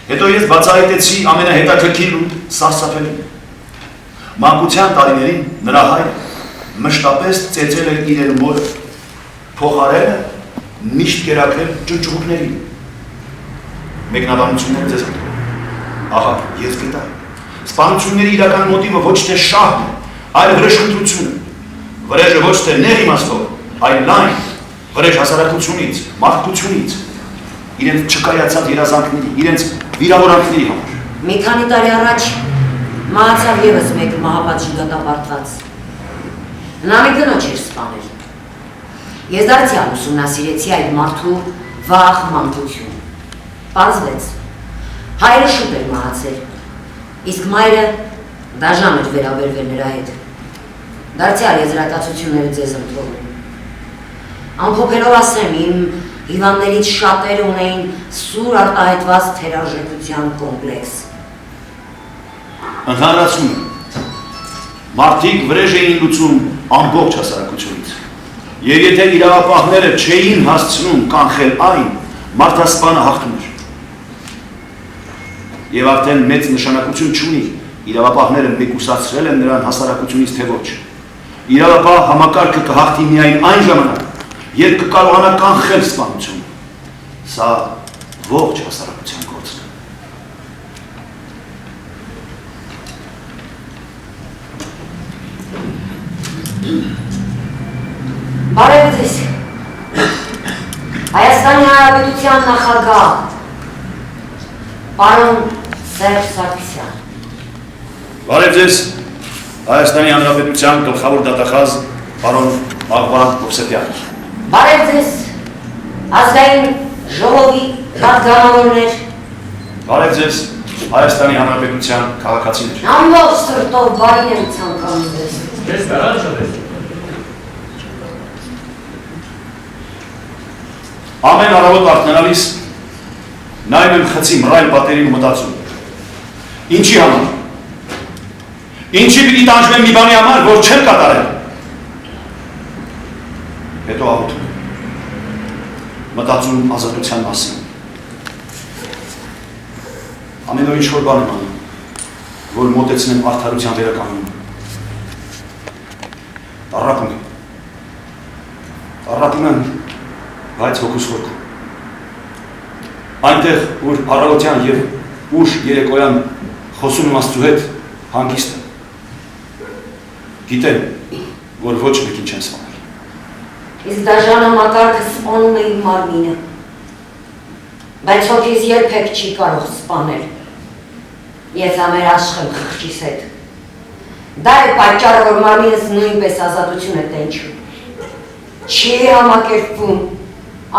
Հետո ես բացահայտեցի ամենահետաքրքիրն ու սարսափելին։ Մանկության տարիներին նրա հայրը մշտապես ծեծել էր իրեն մորը, փոխարենը միշտ կերակրել ճնճղուկներին։ Մեկնաբանությունները ձեզ հետ։ Ահա, ես գտա։ Սպանությունների իրական մոտիվը ոչ թե շահն է, այլ վրեժխնդրությունը։ Վրեժը ոչ թե նեղ իմաստով, այլ լայն, վրեժ հասարակությունից, մարդկությունից, իրենց չկայացած երազանքների, իրենց վիրավորանքների համար։ Մի քանի տարի առաջ մահացավ ևս մեկ մահապատժի դատապարտված։ Նա մի կնոջ էր սպանել։ Ես դարձյալ ուսումնասիրեցի այդ մարդու վաղ մանկությունը։ Պարզվեց, հայրը շուտ էր մահացել, իսկ մայրը դաժան էր վերաբերվել նրա հետ։ Դարձյալ եզրակացությունները ձեզ ընտրողում։ Ամփոփելով ասեմ, իմ հիվանդներից շատերը ունեին սուր արտահայտված թերարժեքության կոմպլեքս։ Ընդհանրացում եմ, մարդիկ վրեժ էին լուծում ամբողջ հասարակությունից։ Եվ եթե իրավապահները չէին հասցնում կանխել այն, մարդասպանը հաղթում էր։ Եվ արդեն մեծ նշանակություն չունի, իրավապահները մեկուսացրել են նրան հասարակությունից թե ոչ։ Իրավապահ համակարգը կհաղթի միայն այն ժամանակ, երբ կկարողանա կանխել սպանությունը։ Սա ողջ հասարակության գործն է։ Բարև ձեզ։ Հայաստանի Հանրապետության նախագահ պարոն Սերժ Սարգսյան։ Բարև ձեզ, Հայաստանի Հանրապետության գլխավոր դատախազ պարոն Աղվան Հովսեփյան։ Բարև ձեզ, ազգային ժողովի պատգամավորներ։ Բարև ձեզ, Հայաստանի Հանրապետության քաղաքացիներ։ Ամբողջ սրտով բարին եմ ցանկանում ձեզ։ Ես կարան շատես։ Ամեն առավոտ արթնանալիս նայում եմ խցի մռայլ պատերին ու մտածում։ Ինչի համար։ Ինչի պիտի տանջվեմ մի բանի համար, որ չեմ կատարել։ Հետո աղոթում եմ։ Մտածում ազատության մասին։ Ամեն օր ինչ-որ բան եմ անում, որ մոտեցնեմ արդարության վերականգնումը։ Տառապում եմ։ Տառապում եմ, բայց հոգուս խորքում։ Այնտեղ, որ առավոտյան և ուշ երեկոյան խոսում եմ Աստծու հետ, հանգիստ եմ։ Գիտեմ, որ ոչ մեկին չեն սպանել։ Իսկ դաժանը մակարդը սպանում է իմ մարմինը, բայց հոգիս երբեք չի կարող սպանել, ես ամեր աշխեմ խղճիս հետ։ Դա է պատճառը, որ մարմինս նույնպես ազատություն է տենչում, չի համակերպվում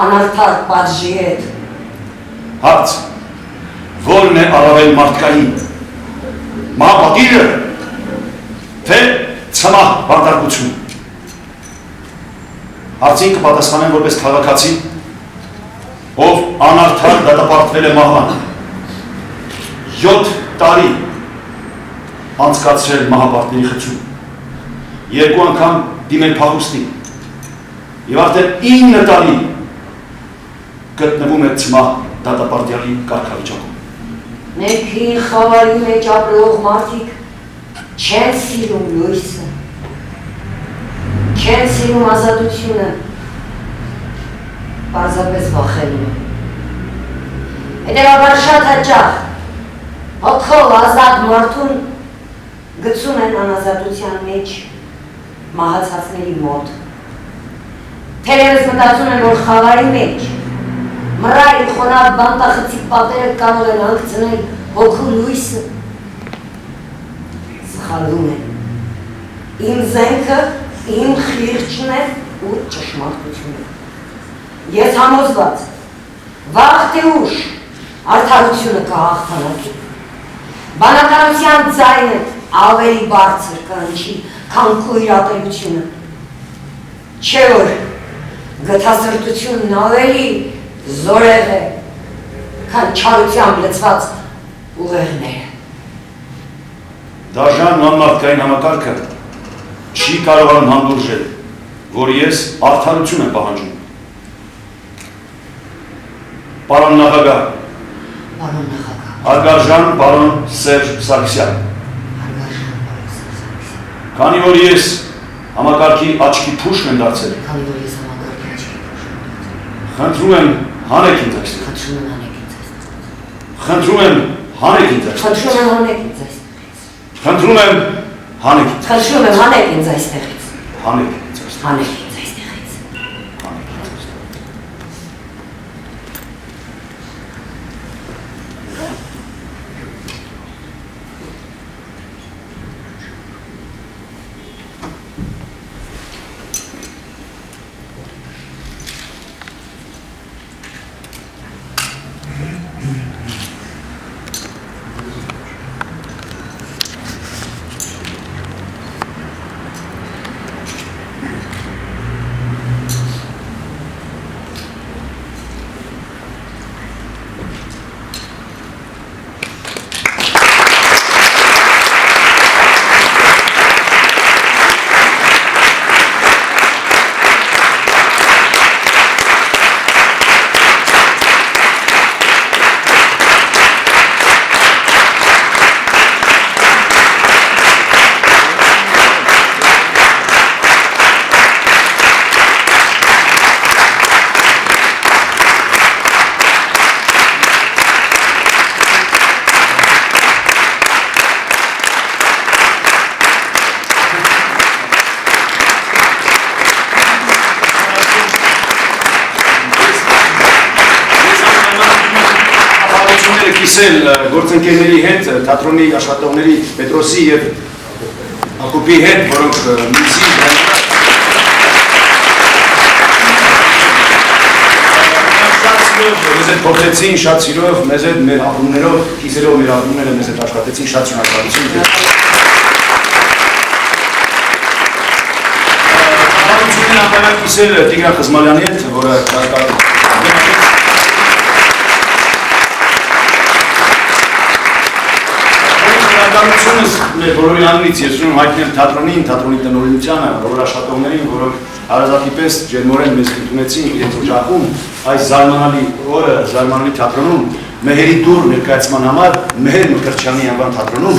անարդար պատժի հետ։ Հարց, որն է առավել մարդկային, մահապատիժը, թե ցմահ բանտարկություն։ Հարցին կպատասխանեմ որպես քաղաքացի, ով անարդար դատապարտվել է մահվան, 7 տարի անցկացրել մահապարտների խցում, 2 անգամ դիմել փախուստին, եւ արդեն 9 տարի գտնվում է ցմահ դատապարտյալի կարգավիճակում։ Ներքին խավարի մեջ ապրող մարդիկ չեն սիրում լույսը, չեն սիրում ազատությունը, պարզապես վախենում են։ Հետևաբար շատ հաճախ հոգով ազատ մարդուն գցում են անազատության մեջ մահացածների մոտ։ Թերևս մտածում են, որ խավարի մեջ մռայլ խոնավ բանտախցիկ պատերը կարող են հանգցնել հոգու լույսը։ Սխալվում են։ Իմ զենքը, իմ խիղճն է ու ճշմարտությունը։ Ես համոզված, վաղ թե ուշ արդարությունը կհաղթանակի։ Բանականության ձայնը ավելի բարձր կհնչի, քան քույր ատելությունը։ Չէ որ գթասրտությունն ավելի զորեղ է, քան չարությամբ լցված ուղեղները։ Դաժան մանմարտկային համակարգը չի կարողանում հանդուրժել, որ ես արդարություն եմ պահանջում։ Պարոն նախագահ, Պարոն նախագահ, հարգարժան պարոն Սերժ Սարգսյան, հարգարժան պարոն Սերժ Սարգսյան, քանի որ ես համակարգի աչքի փուշն եմ դարձել, քանի որ ես համակարգի աչքի փուշն եմ դարձել, խնդրում եմ հանեք ինձ այստեղ։ խնդրում եմ հանեք ինձ այստեղ, Խնդրում եմ հանեք ինձ այստեղ։ խնդրում եմ հանեք ինձ այստեղ, Խնդրում եմ հանեք ինձ այստեղից, հանեք ինձ այստեղ։ հանեք ինձ այստեղից։ Կիսել գործընկերների հետ, թատրոնի աշխատողների Պետրոսի և Հակոբի հետ, որոնք միսի մեզ հետ փոխեցին շատ սիրով, մեզ հետ մեր ապրումներով, կիսելով մեր ապրումները մեզ հետ աշխատեցին շատ շնորհակալություն։ Ապարությունն ապարակ կիսել Տիգրան Խզմալյանի հետ, որը Շնորհակալությունս մեր բոլորի անունից ես ուզում հայտնել թատրոնին, թատրոնի տնօրինությանը, բոլոր աշխատողներին, որոնք հարազատիպես ջերմորեն մեզ ընդունեցին իրենց օջախում, այս զարմանալի օրը, զարմանալի թատրոնում, մեհերի դուռ ներկայացման համար Մեհեր Մկրտչյանի անվան թատրոնում։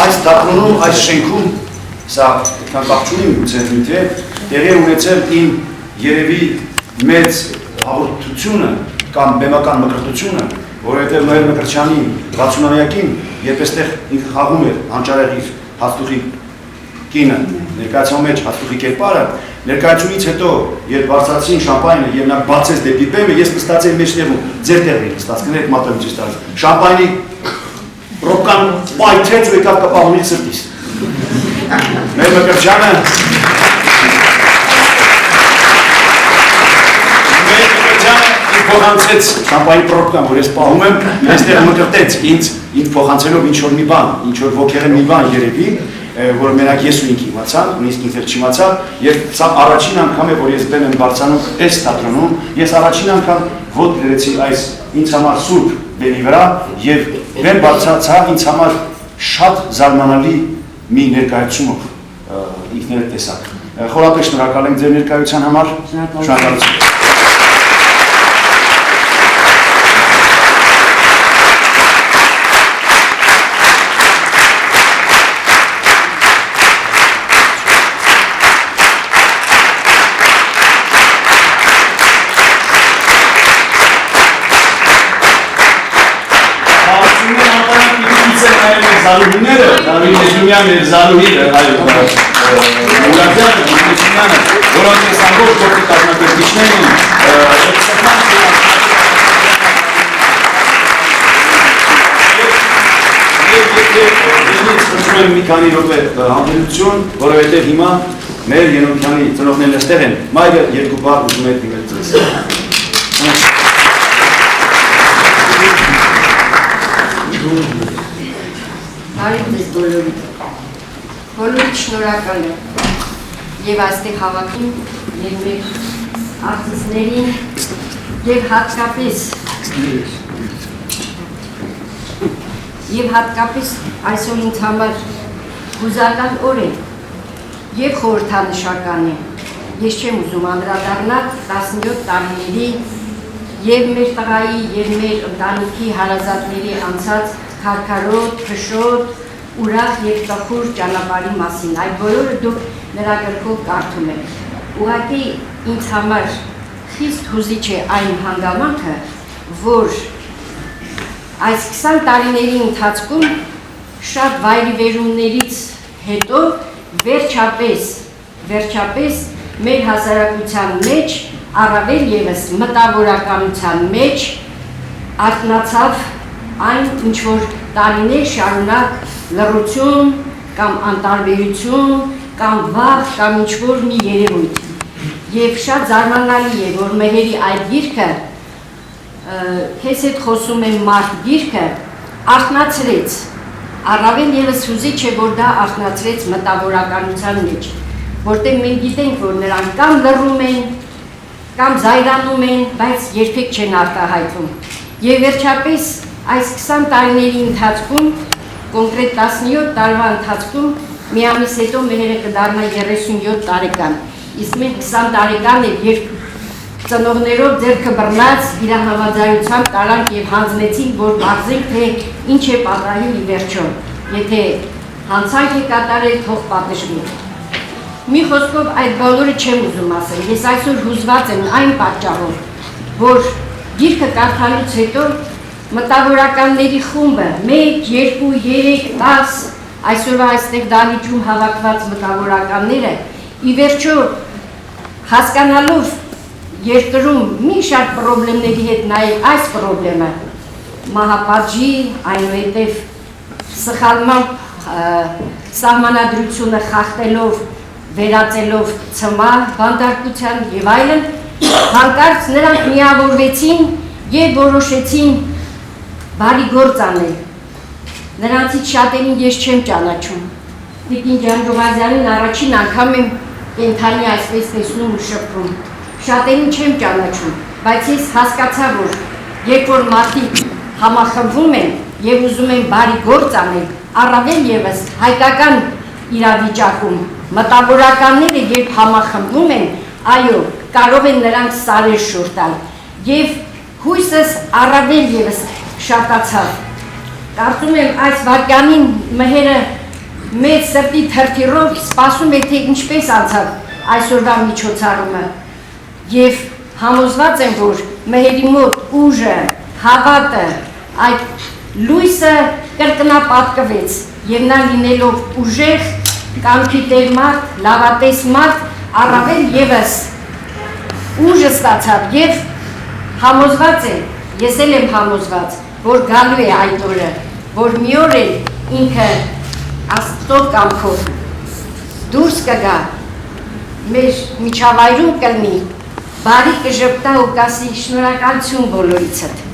Այս թատրոնում, այս շենքում, սա այդքան բաղ չունիմ ձեր նույթ է, տեղի ունեցել իմ երևի մեծ հաղորդությունը կամ բեմական մկրտությունը, որովհետև Նոյել Մկրտչյանի 60-ամյակին, երբ այստեղ ինքը խաղում էր հանճարեղի Հացտուխի կինը, ներկայացման մեջ Հացտուխի կերպարը, ներկայացումից հետո, երբ բարձրացրին շամպայնը եւ նա բացեց դեպի բեմը, ես նստած էի մեջտեղում, ձեր տեղն էի նստած, կներեք մատանիչի ստարած։ Շամպայնի ռոկան պայթեց ու եկավ կապահունից սրտիս։ Մեր Մկրտչյանը փոխանցեց շամպայնի պրոբկան, որ ես պահում եմ, այստեղ մկրտեց ինձ փոխանցելով ինչ-որ մի բան, ինչ-որ ոգեղեն մի բան երևի, որ մենակ ես ու ինք իմացա, նույնիսկ ինձ էլ չիմացա, եւ սա առաջին անգամ է, որ ես բեմ եմ բարձրանում այս թատրոնում, ես առաջին անգամ ոտ դրեցի այս ինձ համար սուրբ բեմի վրա եւ բեմ բարձրացա ինձ համար շատ զարմանալի մի ներկայացումով ինքներդ տեսակ։ Խորապես շնորհակալ եմ ձեր ներկայության համար։ Շնորհակալություն։ Զարուհիները, Մեջումյանը և Զարուհիը, Մուրադյանը, Մեջումյանը, որոնք ես ամբողջ գործի կազմակերպիչներն են մի քանի րոպե համբերություն, որովհետև հիմա մեր Ենոքյանի ծնողներն այստեղ են, մայրը երկու բառ ուզում է դիմել ձեզ։ Բարև ձեզ բոլորին, բոլորիդ շնորհակալ եմ և այստեղ հավաքին և մեր արտիստներին և հատկապես այսօր ինձ համար հուզական օր է և խորհրդանշական է։ Ես չեմ ուզում անդրադառնալ 17 տարիների և մեր տղայի և մեր ընտանիքի հարազատների անցած քարքարոտ, փշոտ, ուրախ և տխուր ճանապարհի մասին, այդ բոլորը դուք նրա գրքով կարդում եք։ Ուղղակի ինձ համար խիստ հուզիչ է այն հանգամանքը, որ այս 20 տարիների ընթացքում շատ վայրիվերումներից հետո վերջապես մեր հասարակության մեջ, առավել ևս մտավորականության մեջ արթնացավ այն ինչ-որ տարիներ շարունակ լռություն կամ անտարբերություն կամ վախ կամ ինչ-որ մի երևույթ։ Եվ շատ զարմանալի է, որ Մեհերի այդ գիրքը, քեզ հետ խոսում եմ մարդ գիրքը, արթնացրեց, առավել ևս հուզիչ է, որ դա արթնացրեց մտավորականության մեջ, որտեղ մենք գիտենք, որ նրանք կամ լռում են, կամ զայրանում են, բայց երբեք չեն արտահայտվում։ Եվ վերջապես այս 20 տարիների ընթացքում, կոնկրետ 17 տարվա ընթացքում, մի ամիս հետո Մեհերը կդառնա 37 տարեկան։ Իսկ մենք 20 տարեկան էր, երբ ծնողներով ձեռքը բռնած իր համաձայնությամբ տարանք և հանձնեցինք, որ բարձենք, թե ինչ է պատահել ի վերջո։ Եթե հանցանք է կատարել, թող պատժվի։ Մի խոսքով այդ բոլորը չեմ ուզում ասել։ Ես այսօր հուզված եմ այն պատճառով, որ գիրքը կարդալուց հետո մտավորականների խումբը 1, 2, 3, 10 այսօրվա այստեղ դահլիճում հավաքված մտավորականները ի վերջո հասկանալով երկրում մի շարք պրոբլեմների հետ նաև այս պրոբլեմը մահապատժի, այնուհետև սխալմամբ սահմանադրությունը խախտելով, վերածելով ցմահ բանտարկության եւ այլն, հանկարծ նրանք միավորվեցին եւ որոշեցին բարի գործ անել։ Նրանցից շատերին ես չեմ ճանաչում։ Տիկին Ջանջուղազյանին առաջին անգամ եմ կենթանի այսպես տեսնում ու շփվում։ Շատերին չեմ ճանաչում, բայց ես հասկացա, որ երբ որ մարդիկ համախմբվում են եւ ուզում են բարի գործ անել, առավել եւս հայկական իրավիճակում մտավորականները երբ համախմբվում են, այո, կարող են նրանց սարեր շուրտալ եւ հույսս առավել եւս շատացավ։ Կարծում եմ այս վարկանին Մեհերը մեծ սրտի թրթիռով սպասում է, թե ինչպես անցավ այսօրվա միջոցառումը։ Եվ համոզված եմ, որ մհերի մոտ ուժը, հավատը, այդ լույսը կրկնապատկվեց եւ նա լինելով ուժեղ, կամքի տեր մարդ, լավատես մարդ, առավել եւս ուժը ստացավ եւ համոզված եմ, ես էլ եմ համոզված, որ գալու է այդ օրը, որ մի օր էլ ինքը Աստծո կամքով դուրս կգա, մեր միջավայրում կլինի, բարի կժպտա ու կասի շնորհակալություն բոլորիցդ։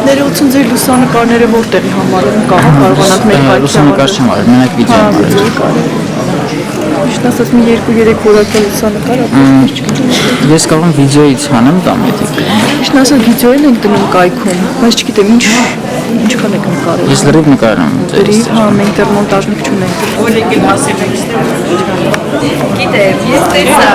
Ներողություն ձեր լուսանկարները որտեղի համար են կարողանանք մեր կայքի լուսանկար չեմ արել, մենակ վիդեո եմ արել։ Միշտ ասած մի 2-3 որակյալ լուսանկար ապրես չգիտեմ։ Ես կարող եմ վիդեոից հանեմ տամ եթե կգնա։ Միշտ ասած վիդեոն ենք դնում կայքում, բայց չգիտեմ ինչքան եք նկարել։ Ես լրիվ նկարում եմ։ Լրիվ, հա, մենք դեռ մոնտաժник չունենք։ Որ եկել հասել ենք ստեղ։ Գիտեմ, ես տեսա։